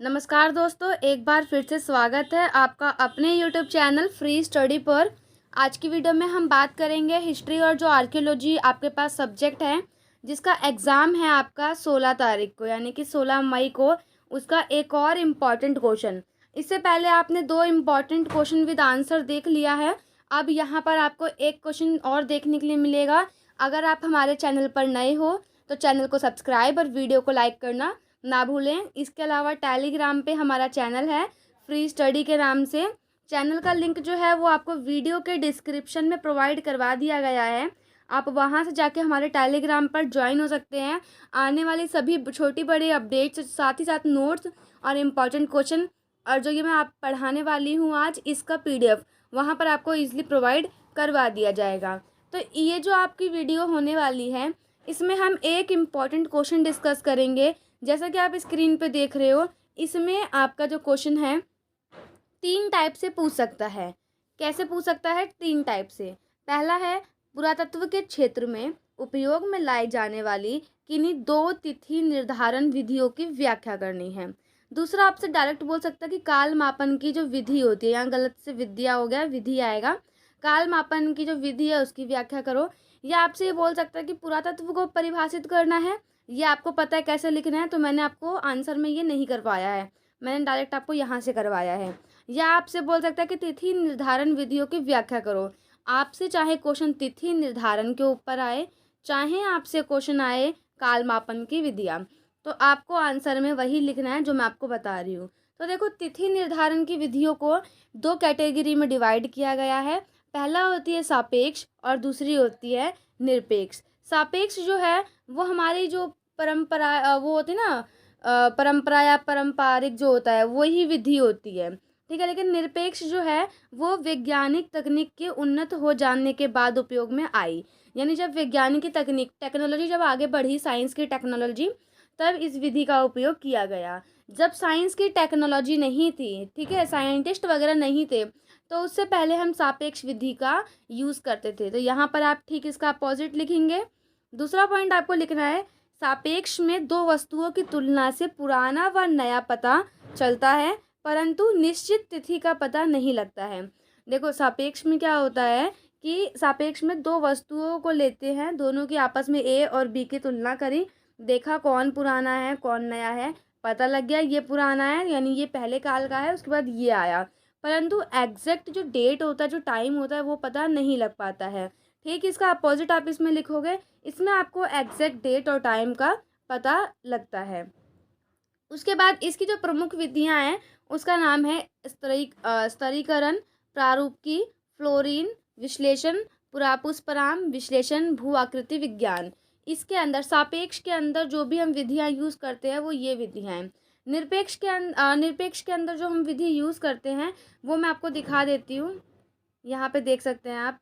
नमस्कार दोस्तों, एक बार फिर से स्वागत है आपका अपने YouTube चैनल फ्री स्टडी पर। आज की वीडियो में हम बात करेंगे हिस्ट्री और जो आर्कियोलॉजी आपके पास सब्जेक्ट है जिसका एग्ज़ाम है आपका 16 तारीख को, यानी कि 16 मई को। उसका एक और इम्पॉर्टेंट क्वेश्चन, इससे पहले आपने 2 इम्पॉर्टेंट क्वेश्चन विद आंसर देख लिया है। अब यहाँ पर आपको एक क्वेश्चन और देखने के लिए मिलेगा। अगर आप हमारे चैनल पर नए हो तो चैनल को सब्सक्राइब और वीडियो को लाइक करना ना भूलें। इसके अलावा टेलीग्राम पे हमारा चैनल है फ्री स्टडी के नाम से। चैनल का लिंक जो है वो आपको वीडियो के डिस्क्रिप्शन में प्रोवाइड करवा दिया गया है। आप वहां से जाके हमारे टेलीग्राम पर ज्वाइन हो सकते हैं। आने वाली सभी छोटी बड़ी अपडेट्स, साथ ही साथ नोट्स और इम्पॉर्टेंट क्वेश्चन, और जो ये मैं आप पढ़ाने वाली हूँ आज, इसका PDF वहाँ पर आपको ईजिली प्रोवाइड करवा दिया जाएगा। तो ये जो आपकी वीडियो होने वाली है, इसमें हम एक इम्पॉर्टेंट क्वेश्चन डिस्कस करेंगे। जैसा कि आप स्क्रीन पे देख रहे हो, इसमें आपका जो क्वेश्चन है 3 टाइप से पूछ सकता है। कैसे पूछ सकता है? 3 टाइप से। पहला है, पुरातत्व के क्षेत्र में उपयोग में लाई जाने वाली किन्हीं 2 तिथि निर्धारण विधियों की व्याख्या करनी है। दूसरा आपसे डायरेक्ट बोल सकता है कि काल मापन की जो विधि होती है, यहाँ गलत से विद्या हो गया, विधि आएगा। काल मापन की जो विधि है उसकी व्याख्या करो। या आपसे ये बोल सकता है कि पुरातत्व को परिभाषित करना है। ये आपको पता है कैसे लिखना है, तो मैंने आपको आंसर में ये नहीं करवाया है, मैंने डायरेक्ट आपको यहाँ से करवाया है। या आपसे बोल सकता है कि तिथि निर्धारण विधियों की व्याख्या करो। आपसे चाहे क्वेश्चन तिथि निर्धारण के ऊपर आए, चाहे आपसे क्वेश्चन आए काल मापन की विधियाँ, तो आपको आंसर में वही लिखना है जो मैं आपको बता रही हूँ। तो देखो, तिथि निर्धारण की विधियों को 2 कैटेगरी में डिवाइड किया गया है। पहला होती है सापेक्ष और दूसरी होती है निरपेक्ष। सापेक्ष जो है वो हमारी जो परंपरा वो होती है ना, परंपरा या पारंपरिक जो होता है वही विधि होती है, ठीक है। लेकिन निरपेक्ष जो है वो वैज्ञानिक तकनीक के उन्नत हो जाने के बाद उपयोग में आई। यानी जब वैज्ञानिक की तकनीक, टेक्नोलॉजी जब आगे बढ़ी, साइंस की टेक्नोलॉजी, तब इस विधि का उपयोग किया गया। जब साइंस की टेक्नोलॉजी नहीं थी, ठीक है, साइंटिस्ट वगैरह नहीं थे, तो उससे पहले हम सापेक्ष विधि का यूज़ करते थे। तो यहाँ पर आप ठीक इसका अपोजिट लिखेंगे। दूसरा पॉइंट आपको लिखना है, सापेक्ष में 2 वस्तुओं की तुलना से पुराना व नया पता चलता है, परंतु निश्चित तिथि का पता नहीं लगता है। देखो, सापेक्ष में क्या होता है कि सापेक्ष में 2 वस्तुओं को लेते हैं, दोनों की आपस में A और B की तुलना करी, देखा कौन पुराना है कौन नया है, पता लग गया ये पुराना है यानी ये पहले काल का है, उसके बाद ये आया। परंतु एग्जैक्ट जो डेट होता है, जो टाइम होता है, वो पता नहीं लग पाता है। ठीक, इसका अपोजिट आप इसमें लिखोगे, इसमें आपको एग्जैक्ट डेट और टाइम का पता लगता है। उसके बाद इसकी जो प्रमुख विधियां हैं उसका नाम है स्तरीकरण, प्रारूपकी, फ्लोरीन विश्लेषण, पुरापुष्पराम विश्लेषण, भू आकृति विज्ञान। इसके अंदर सापेक्ष के अंदर जो भी हम विधियां यूज़ करते हैं वो ये विधियां हैं। निरपेक्ष के अंदर जो हम विधि यूज़ करते हैं वो मैं आपको दिखा देती हूँ। यहाँ पे देख सकते हैं आप,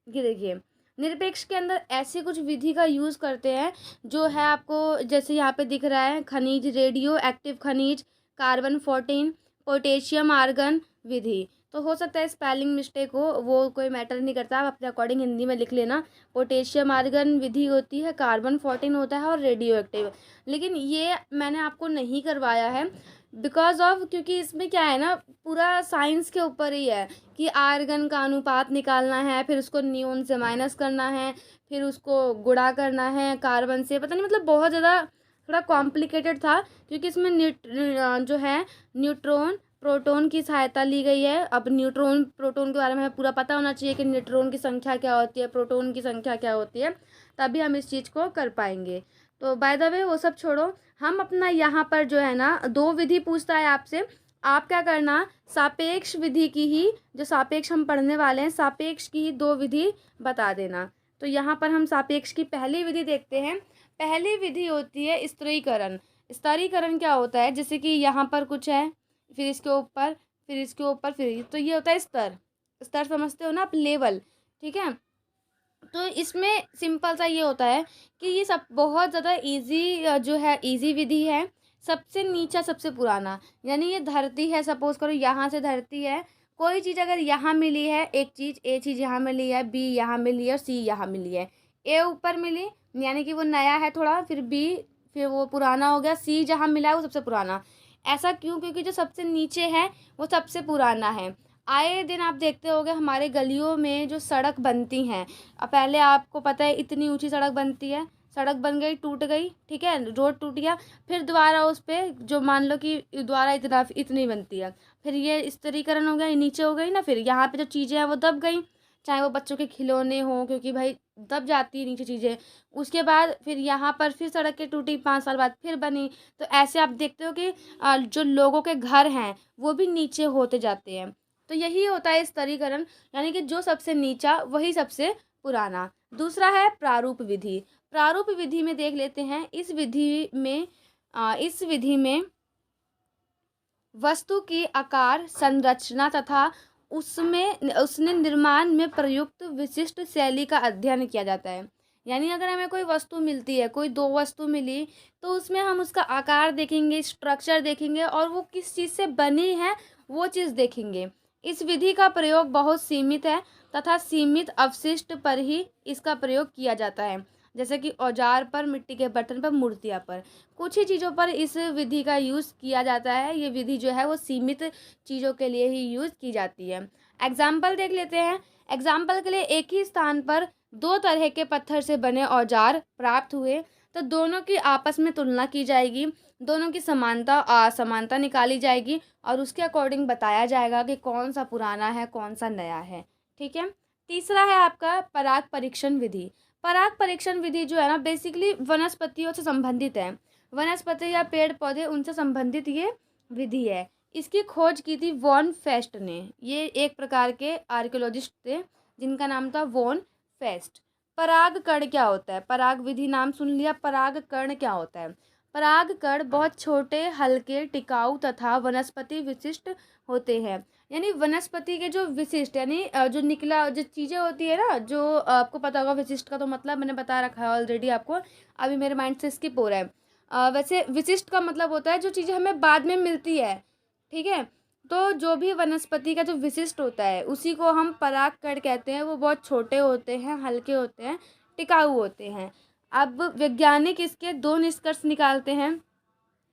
ये देखिए, निरपेक्ष के अंदर ऐसी कुछ विधि का यूज़ करते हैं जो है आपको, जैसे यहाँ पे दिख रहा है, खनिज, रेडियो एक्टिव खनिज, कार्बन 14, पोटेशियम आर्गन विधि। तो हो सकता है स्पेलिंग मिस्टेक हो, वो कोई मैटर नहीं करता, आप अपने अकॉर्डिंग हिंदी में लिख लेना। पोटेशियम आर्गन विधि होती है, कार्बन 14 होता है और रेडियो एक्टिव। लेकिन ये मैंने आपको नहीं करवाया है बिकॉज ऑफ, क्योंकि इसमें क्या है ना, पूरा साइंस के ऊपर ही है कि आर्गन का अनुपात निकालना है, फिर उसको नियोन से माइनस करना है, फिर उसको गुणा करना है कार्बन से, पता नहीं, मतलब बहुत ज़्यादा थोड़ा कॉम्प्लिकेटेड था। क्योंकि इसमें जो है न्यूट्रॉन प्रोटॉन की सहायता ली गई है। अब न्यूट्रॉन प्रोटॉन के बारे में हमें पूरा पता होना चाहिए कि न्यूट्रॉन की संख्या क्या होती है, प्रोटॉन की संख्या क्या होती है, तभी हम इस चीज़ को कर पाएंगे। तो बाय द वे वो सब छोड़ो, हम अपना यहाँ पर जो है ना 2 विधि पूछता है आपसे। आप क्या करना, सापेक्ष विधि की ही, जो सापेक्ष हम पढ़ने वाले हैं, सापेक्ष की ही 2 विधि बता देना। तो यहाँ पर हम सापेक्ष की पहली विधि देखते हैं। पहली विधि होती है स्तरीकरण। स्तरीकरण क्या होता है, जैसे कि यहाँ पर कुछ है, फिर इसके ऊपर, फिर इसके ऊपर, फिर, तो ये होता है स्तर। स्तर समझते हो ना आप, लेवल, ठीक है। तो इसमें सिंपल सा ये होता है कि ये सब बहुत ज़्यादा इजी जो है, इजी विधि है। सबसे नीचा सबसे पुराना, यानी ये धरती है, सपोज करो यहाँ से धरती है, कोई चीज़ अगर यहाँ मिली है, एक चीज़, ए चीज़ यहाँ मिली है, बी यहाँ मिली है और सी यहाँ मिली है। ए ऊपर मिली यानी कि वो नया है थोड़ा, फिर बी, फिर वो पुराना हो गया, सी जहाँ मिला है वो सबसे पुराना। ऐसा क्यों? क्योंकि जो सबसे नीचे है वो सबसे पुराना है। आए दिन आप देखते होंगे हमारे गलियों में जो सड़क बनती हैं, पहले आपको पता है इतनी ऊंची सड़क बनती है, सड़क बन गई, टूट गई, ठीक है, रोड टूट गया, फिर दोबारा उस पे जो मान लो कि दोबारा इतनी बनती है, फिर ये स्तरीकरण हो गया, ये नीचे हो गई ना, फिर यहाँ पे जो चीज़ें हैं वो दब गई, चाहे वो बच्चों के खिलौने हों, क्योंकि भाई दब जाती है नीचे चीज़ें। उसके बाद फिर यहाँ पर फिर सड़कें टूटी, 5 साल बाद फिर बनी। तो ऐसे आप देखते हो कि जो लोगों के घर हैं वो भी नीचे होते जाते हैं। तो यही होता है स्तरीकरण, यानी कि जो सबसे नीचा वही सबसे पुराना। दूसरा है प्रारूप विधि। प्रारूप विधि में देख लेते हैं। इस विधि में वस्तु की आकार, संरचना तथा उसने निर्माण में प्रयुक्त विशिष्ट शैली का अध्ययन किया जाता है। यानी अगर हमें कोई वस्तु मिलती है, कोई 2 वस्तु मिली, तो उसमें हम उसका आकार देखेंगे, स्ट्रक्चर देखेंगे और वो किस चीज़ से बनी है वो चीज़ देखेंगे। इस विधि का प्रयोग बहुत सीमित है तथा सीमित अवशिष्ट पर ही इसका प्रयोग किया जाता है, जैसे कि औजार पर, मिट्टी के बर्तन पर, मूर्तियाँ पर। कुछ ही चीज़ों पर इस विधि का यूज़ किया जाता है। ये विधि जो है वो सीमित चीज़ों के लिए ही यूज़ की जाती है। एग्जाम्पल देख लेते हैं। एग्जाम्पल के लिए एक ही स्थान पर 2 तरह के पत्थर से बने औजार प्राप्त हुए, तो दोनों की आपस में तुलना की जाएगी, दोनों की समानता असमानता निकाली जाएगी और उसके अकॉर्डिंग बताया जाएगा कि कौन सा पुराना है, कौन सा नया है। ठीक है। तीसरा है आपका पराग परीक्षण विधि। पराग परीक्षण विधि जो है ना, बेसिकली वनस्पतियों से संबंधित है। वनस्पति या पेड़ पौधे, उनसे संबंधित ये विधि है। इसकी खोज की थी वॉन फेस्ट ने। ये एक प्रकार के आर्कियोलॉजिस्ट थे जिनका नाम था वॉन फेस्ट। पराग कण क्या होता है? पराग विधि नाम सुन लिया, पराग कण क्या होता है? पराग कण बहुत छोटे, हल्के, टिकाऊ तथा वनस्पति विशिष्ट होते हैं। यानी वनस्पति के जो विशिष्ट, यानी जो निकला जो चीज़ें होती है ना, जो आपको पता होगा विशिष्ट का तो मतलब मैंने बता रखा है ऑलरेडी आपको, अभी मेरे माइंड से स्किप हो रहा है। वैसे विशिष्ट का मतलब होता है जो चीज़ें हमें बाद में मिलती है, ठीक है। तो जो भी वनस्पति का जो विशिष्ट होता है उसी को हम परागकण कहते हैं। वो बहुत छोटे होते हैं, हल्के होते हैं, टिकाऊ होते हैं। अब वैज्ञानिक इसके 2 निष्कर्ष निकालते हैं।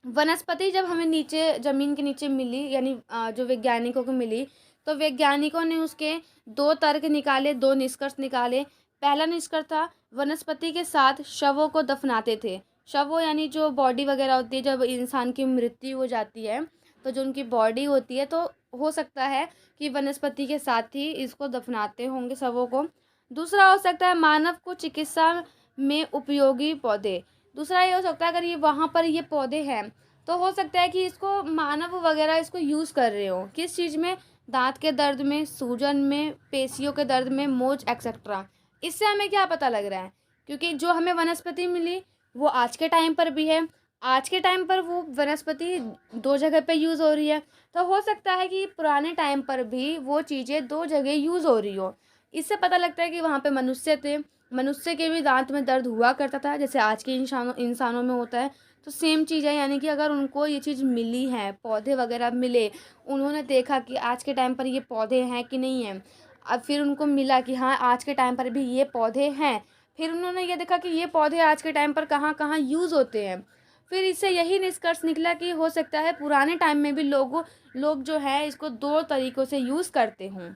वनस्पति जब हमें नीचे ज़मीन के नीचे मिली, यानी जो वैज्ञानिकों को मिली, तो वैज्ञानिकों ने उसके 2 तर्क निकाले, 2 निष्कर्ष निकाले। पहला निष्कर्ष था वनस्पति के साथ शवों को दफनाते थे। शवों यानी जो बॉडी वगैरह होती है, जब इंसान की मृत्यु हो जाती है तो जो उनकी बॉडी होती है, तो हो सकता है कि वनस्पति के साथ ही इसको दफनाते होंगे शवों को। दूसरा हो सकता है मानव को चिकित्सा में उपयोगी पौधे। दूसरा ये हो सकता है अगर ये वहाँ पर ये पौधे हैं तो हो सकता है कि इसको मानव वगैरह इसको यूज़ कर रहे हो किस चीज़ में, दांत के दर्द में, सूजन में, पेशियों के दर्द में, मोच एक्सेट्रा। इससे हमें क्या पता लग रहा है? क्योंकि जो हमें वनस्पति मिली वो आज के टाइम पर भी है, आज के टाइम पर वो वनस्पति 2 जगह पे यूज़ हो रही है, तो हो सकता है कि पुराने टाइम पर भी वो चीज़ें 2 जगह यूज़ हो रही हो। इससे पता लगता है कि वहाँ पे मनुष्य थे, मनुष्य के भी दांत में दर्द हुआ करता था जैसे आज के इंसानों में होता है। तो सेम चीज़ है, यानी कि अगर उनको ये चीज़ मिली है, पौधे वगैरह मिले, उन्होंने देखा कि आज के टाइम पर ये पौधे हैं कि नहीं हैं, अब फिर उनको मिला कि हाँ आज के टाइम पर भी ये पौधे हैं, फिर उन्होंने ये देखा कि ये पौधे आज के टाइम पर कहाँ कहाँ यूज़ होते हैं, फिर इससे यही निष्कर्ष निकला कि हो सकता है पुराने टाइम में भी लोग जो है इसको 2 तरीक़ों से यूज़ करते हों।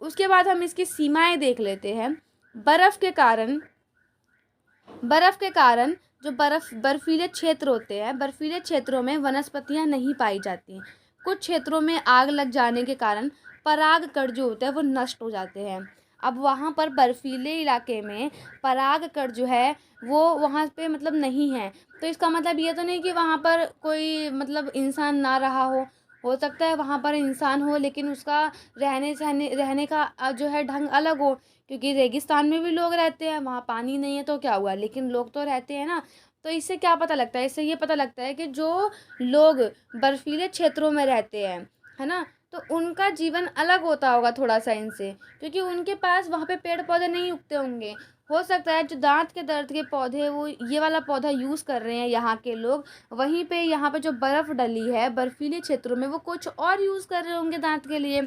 उसके बाद हम इसकी सीमाएं देख लेते हैं। बर्फ़ के कारण जो बर्फीले क्षेत्र होते हैं, बर्फीले क्षेत्रों में वनस्पतियां नहीं पाई जाती। कुछ क्षेत्रों में आग लग जाने के कारण परागकण जो होते हैं वो नष्ट हो जाते हैं। अब वहाँ पर बर्फीले इलाके में परागकण जो है वो वहाँ पे मतलब नहीं है, तो इसका मतलब ये तो नहीं कि वहाँ पर कोई मतलब इंसान ना रहा हो सकता है वहाँ पर इंसान हो लेकिन उसका रहने का जो है ढंग अलग हो, क्योंकि रेगिस्तान में भी लोग रहते हैं, वहाँ पानी नहीं है तो क्या हुआ, लेकिन लोग तो रहते हैं ना। तो इससे क्या पता लगता है? इससे ये पता लगता है कि जो लोग बर्फीले क्षेत्रों में रहते हैं, है ना, तो उनका जीवन अलग होता होगा थोड़ा सा इनसे, क्योंकि उनके पास वहाँ पे पेड़ पौधे नहीं उगते होंगे, हो सकता है जो दांत के दर्द के पौधे वो ये वाला पौधा यूज़ कर रहे हैं यहाँ के लोग, वहीं पे यहाँ पे जो बर्फ़ डली है बर्फीले क्षेत्रों में वो कुछ और यूज़ कर रहे होंगे दांत के लिए।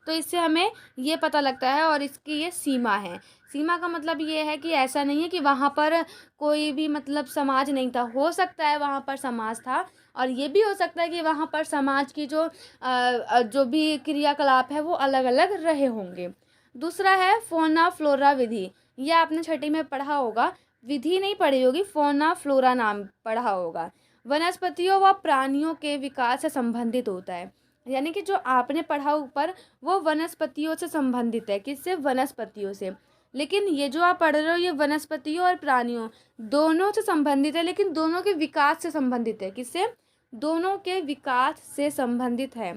तो इससे हमें ये पता लगता है और इसकी ये सीमा है। सीमा का मतलब ये है कि ऐसा नहीं है कि वहाँ पर कोई भी मतलब समाज नहीं था, हो सकता है वहाँ पर समाज था और ये भी हो सकता है कि वहाँ पर समाज की जो भी क्रियाकलाप है वो अलग अलग रहे होंगे। दूसरा है फौना फ्लोरा विधि। ये आपने छठी में पढ़ा होगा, विधि नहीं पढ़ी होगी, फौना फ्लोरा नाम पढ़ा होगा। वनस्पतियों व प्राणियों के विकास से संबंधित होता है। यानी कि जो आपने पढ़ा ऊपर वो वनस्पतियों से संबंधित है। किससे? वनस्पतियों से। लेकिन ये जो आप पढ़ रहे हो ये वनस्पतियों और प्राणियों दोनों से संबंधित है, लेकिन दोनों के विकास से संबंधित है। किससे? दोनों के विकास से संबंधित है।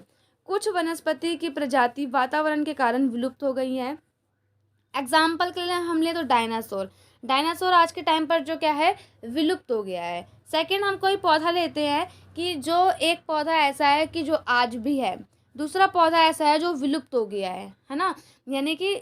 कुछ वनस्पति की प्रजाति वातावरण के कारण विलुप्त हो गई हैं। एग्जाम्पल के लिए हम ले तो डायनासोर। डायनासोर आज के टाइम पर जो क्या है, विलुप्त हो गया है। सेकंड हम कोई पौधा लेते हैं कि जो एक पौधा ऐसा है कि जो आज भी है, दूसरा पौधा ऐसा है जो विलुप्त हो गया है ना। यानी कि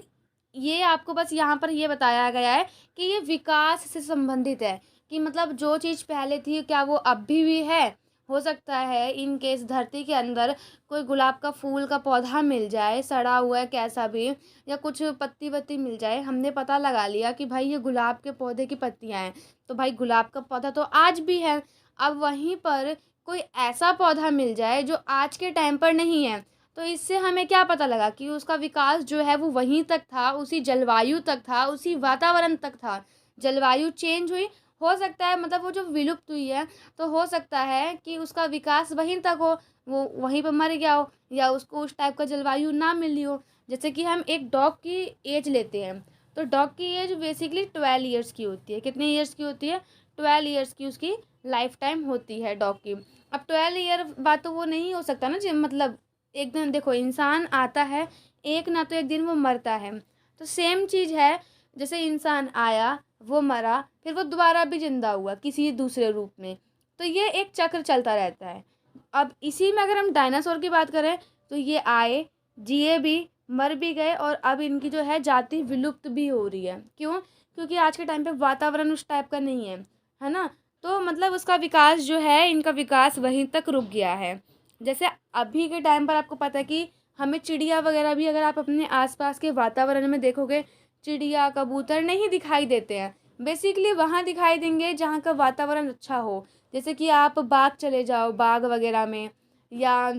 ये आपको बस यहाँ पर ये बताया गया है कि ये विकास से संबंधित है, कि मतलब जो चीज़ पहले थी क्या वो अब भी है। हो सकता है इन केस धरती के अंदर कोई गुलाब का फूल का पौधा मिल जाए, सड़ा हुआ है कैसा भी, या कुछ पत्ती वत्ती मिल जाए, हमने पता लगा लिया कि भाई ये गुलाब के पौधे की पत्तियां हैं, तो भाई गुलाब का पौधा तो आज भी है। अब वहीं पर कोई ऐसा पौधा मिल जाए जो आज के टाइम पर नहीं है, तो इससे हमें क्या पता लगा कि उसका विकास जो है वो वहीं तक था, उसी जलवायु तक था, उसी वातावरण तक था। जलवायु चेंज हुई, हो सकता है मतलब वो जो विलुप्त हुई है तो हो सकता है कि उसका विकास वहीं तक हो, वो वहीं पर मर गया हो, या उसको उस टाइप का जलवायु ना मिली हो। जैसे कि हम एक डॉग की एज लेते हैं, तो डॉग की एज बेसिकली 12 ईयर्स की होती है। कितने ईयर्स की होती है? 12 ईयर्स की उसकी लाइफ टाइम होती है डॉग की। अब 12 ईयर बात तो वो नहीं हो सकता ना जी, मतलब एक दिन देखो इंसान आता है, एक ना तो एक दिन वो मरता है। तो सेम चीज़ है, जैसे इंसान आया, वो मरा, फिर वो दोबारा भी जिंदा हुआ किसी दूसरे रूप में, तो ये एक चक्र चलता रहता है। अब इसी में अगर हम डायनासोर की बात करें तो ये आए, जिए भी, मर भी गए, और अब इनकी जो है जाति विलुप्त भी हो रही है। क्यों? क्योंकि आज के टाइम पे वातावरण उस टाइप का नहीं है ना। तो मतलब उसका विकास जो है, इनका विकास वहीं तक रुक गया है। जैसे अभी के टाइम पर आपको पता है कि हमें चिड़िया वगैरह भी, अगर आप अपने आसपास के वातावरण में देखोगे, चिड़िया कबूतर नहीं दिखाई देते हैं। बेसिकली वहाँ दिखाई देंगे जहाँ का वातावरण अच्छा हो। जैसे कि आप बाग चले जाओ, बाग वगैरह में, या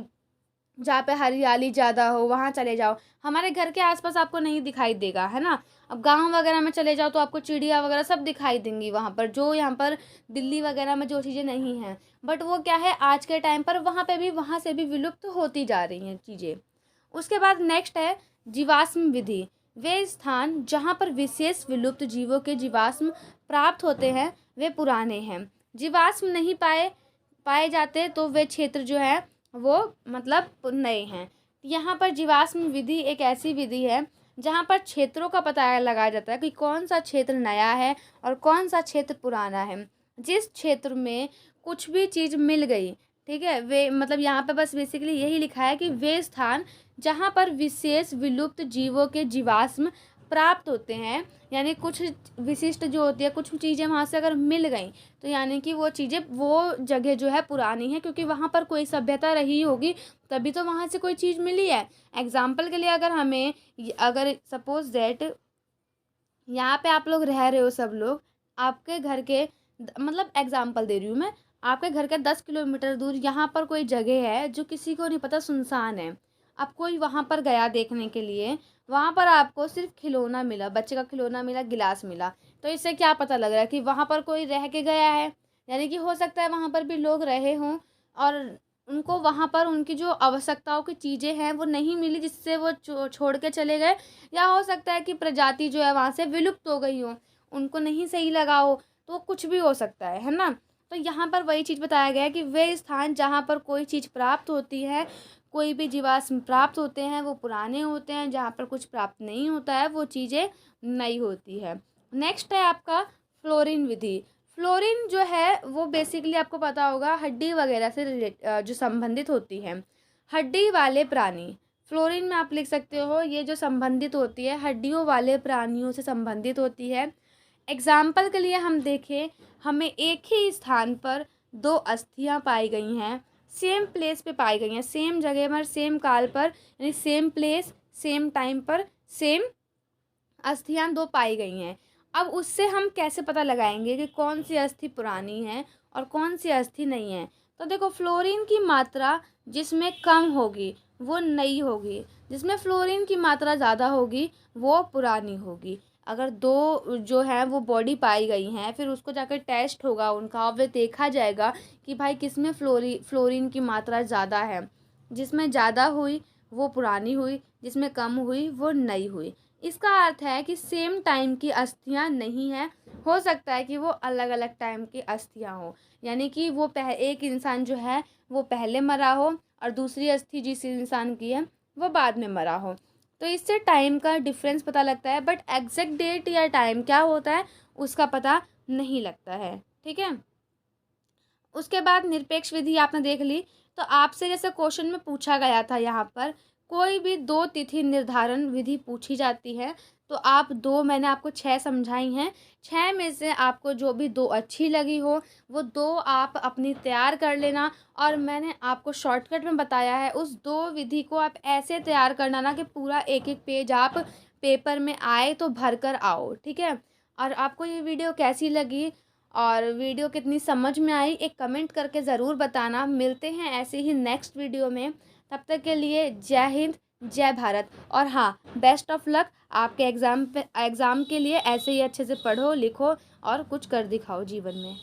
जहाँ पे हरियाली ज़्यादा हो वहाँ चले जाओ। हमारे घर के आसपास आपको नहीं दिखाई देगा, है ना। अब गांव वगैरह में चले जाओ तो आपको चिड़िया वगैरह सब दिखाई देंगी वहाँ पर, जो यहाँ पर दिल्ली वगैरह में जो चीज़ें नहीं हैं। बट वो क्या है, आज के टाइम पर वहाँ पे भी, वहाँ से भी विलुप्त होती जा रही हैं चीज़ें। उसके बाद नेक्स्ट है जीवाश्म विधि। वे स्थान जहाँ पर विशेष विलुप्त जीवों के जीवाश्म प्राप्त होते हैं वे पुराने हैं। जीवाश्म नहीं पाए जाते तो वे क्षेत्र जो है वो मतलब नए हैं। यहाँ पर जीवाश्म विधि एक ऐसी विधि है जहाँ पर क्षेत्रों का पता लगाया जाता है कि कौन सा क्षेत्र नया है और कौन सा क्षेत्र पुराना है। जिस क्षेत्र में कुछ भी चीज़ मिल गई, ठीक है, वे मतलब यहाँ पे बस बेसिकली यही लिखा है कि वे स्थान जहाँ पर विशेष विलुप्त जीवों के जीवाश्म प्राप्त होते हैं, यानी कुछ विशिष्ट जो होती है, कुछ चीज़ें वहाँ से अगर मिल गई तो यानी कि वो चीज़ें, वो जगह जो है पुरानी है, क्योंकि वहाँ पर कोई सभ्यता रही होगी तभी तो वहाँ से कोई चीज़ मिली है। एग्जाम्पल के लिए अगर हमें, अगर सपोज दैट यहाँ पे आप लोग रह रहे हो, सब लोग आपके घर के मतलब एग्जाम्पल दे रही हूँ मैं, आपके घर के 10 किलोमीटर दूर यहाँ पर कोई जगह है जो किसी को नहीं पता, सुनसान है। अब कोई वहाँ पर गया देखने के लिए, वहाँ पर आपको सिर्फ खिलौना मिला, बच्चे का खिलौना मिला, गिलास मिला, तो इससे क्या पता लग रहा है कि वहाँ पर कोई रह के गया है। यानी कि हो सकता है वहाँ पर भी लोग रहे हों और उनको वहाँ पर उनकी जो आवश्यकताओं की चीज़ें हैं वो नहीं मिली, जिससे वो छोड़ के चले गए। या हो सकता है कि प्रजाति जो है वहाँ से विलुप्त हो गई हो, उनको नहीं सही लगा हो, तो कुछ भी हो सकता है ना। तो यहाँ पर वही चीज़ बताया गया है कि वे स्थान जहाँ पर कोई चीज़ प्राप्त होती है, कोई भी जीवाश्म प्राप्त होते हैं वो पुराने होते हैं, जहाँ पर कुछ प्राप्त नहीं होता है वो चीज़ें नई होती है। नेक्स्ट है आपका फ्लोरिन विधि। फ्लोरिन जो है वो बेसिकली आपको पता होगा हड्डी वगैरह से जो संबंधित होती है, हड्डी वाले प्राणी। फ्लोरिन में आप लिख सकते हो ये जो संबंधित होती है हड्डियों वाले प्राणियों से संबंधित होती है। एग्जाम्पल के लिए हम देखें, हमें एक ही स्थान पर दो अस्थियां पाई गई हैं, सेम प्लेस पे पाई गई हैं, सेम जगह पर, सेम काल पर, यानी सेम प्लेस सेम टाइम पर सेम अस्थियां दो पाई गई हैं। अब उससे हम कैसे पता लगाएंगे कि कौन सी अस्थि पुरानी है और कौन सी अस्थि नहीं है? तो देखो, फ्लोरीन की मात्रा जिसमें कम होगी वो नई होगी, जिसमें फ्लोरीन की मात्रा ज़्यादा होगी वो पुरानी होगी। अगर दो जो है वो बॉडी पाई गई हैं, फिर उसको जाकर टेस्ट होगा उनका, और वे देखा जाएगा कि भाई किसमें फ्लोरीन की मात्रा ज़्यादा है। जिसमें ज़्यादा हुई वो पुरानी हुई, जिसमें कम हुई वो नई हुई। इसका अर्थ है कि सेम टाइम की अस्थियां नहीं है, हो सकता है कि वो अलग अलग टाइम की अस्थियां हो, यानी कि वो एक इंसान जो है वो पहले मरा हो और दूसरी अस्थि जिस इंसान की है वो बाद में मरा हो। तो इससे टाइम का डिफरेंस पता लगता है, बट एग्जैक्ट डेट या टाइम क्या होता है उसका पता नहीं लगता है। ठीक है। उसके बाद निरपेक्ष विधि आपने देख ली। तो आपसे जैसे क्वेश्चन में पूछा गया था, यहाँ पर कोई भी दो तिथि निर्धारण विधि पूछी जाती है, तो आप दो, मैंने आपको 6 समझाई हैं, 6 में से आपको जो भी दो अच्छी लगी हो वो दो आप अपनी तैयार कर लेना। और मैंने आपको शॉर्टकट में बताया है, उस दो विधि को आप ऐसे तैयार करना ना कि पूरा एक एक पेज आप पेपर में आए तो भर कर आओ। ठीक है। और आपको ये वीडियो कैसी लगी और वीडियो कितनी समझ में आई, एक कमेंट करके ज़रूर बताना। मिलते हैं ऐसे ही नेक्स्ट वीडियो में, तब तक के लिए जय हिंद, जय भारत। और हाँ, बेस्ट ऑफ लक आपके एग्ज़ाम के लिए। ऐसे ही अच्छे से पढ़ो लिखो और कुछ कर दिखाओ जीवन में।